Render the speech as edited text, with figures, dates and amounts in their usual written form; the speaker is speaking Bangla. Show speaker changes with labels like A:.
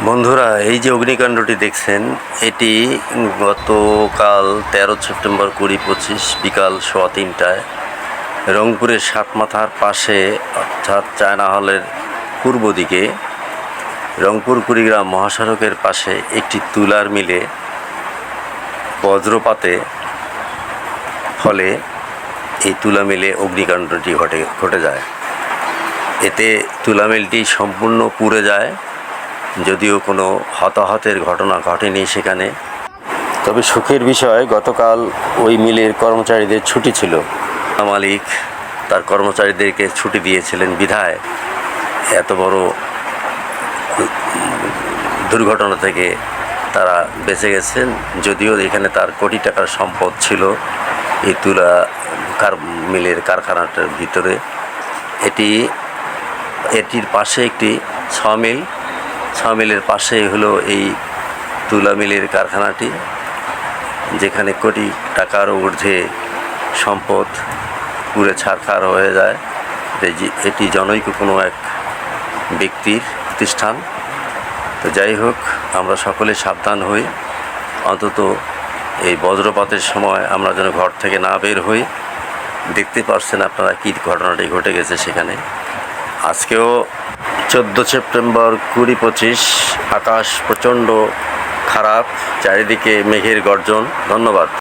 A: বন্ধুরা, এই যে অগ্নিকাণ্ডটি দেখছেন, এটি গতকাল 13 সেপ্টেম্বর 2025 বিকাল 3:15টায় রংপুরের সাতমাথার পাশে, অর্থাৎ চায়না হলের পূর্ব দিকে রংপুর কুড়িগ্রাম মহাসড়কের পাশে একটি তুলার মিলে বজ্রপাতে ফলে এই তুলা মিলে অগ্নিকাণ্ডটি ঘটে যায়। এতে তুলা মিলটি সম্পূর্ণ পুড়ে যায়, যদিও কোনো হতাহতের ঘটনা ঘটেনি সেখানে। তবে সুখের বিষয়, গতকাল ওই মিলের কর্মচারীদের ছুটি ছিল। মালিক তার কর্মচারীদেরকে ছুটি দিয়েছিলেন বিধায় এত বড় দুর্ঘটনা থেকে তারা বেঁচে গেছেন। যদিও এখানে তার কোটি টাকার সম্পদ ছিল এই তুলা মিলের কারখানাটার ভিতরে। এটির পাশে একটি মিলের পাশেই হলো এই তুলা মিলের কারখানাটি, যেখানে কোটি টাকার ঊর্ধ্বে সম্পদ পুড়ে ছারখার হয়ে যায়। এটি জনৈক কোনো এক ব্যক্তির প্রতিষ্ঠান। তো যাই হোক, আমরা সকলে সাবধান হই, অন্তত এই বজ্রপাতের সময় আমরা যেন ঘর থেকে না বের হই। দেখতে পাচ্ছেন আপনারা কী ঘটনাটি ঘটে গেছে সেখানে। আজকেও 14 সেপ্টেম্বর 2025, আকাশ প্রচণ্ড খারাপ, চারিদিকে মেঘের গর্জন। ধন্যবাদ।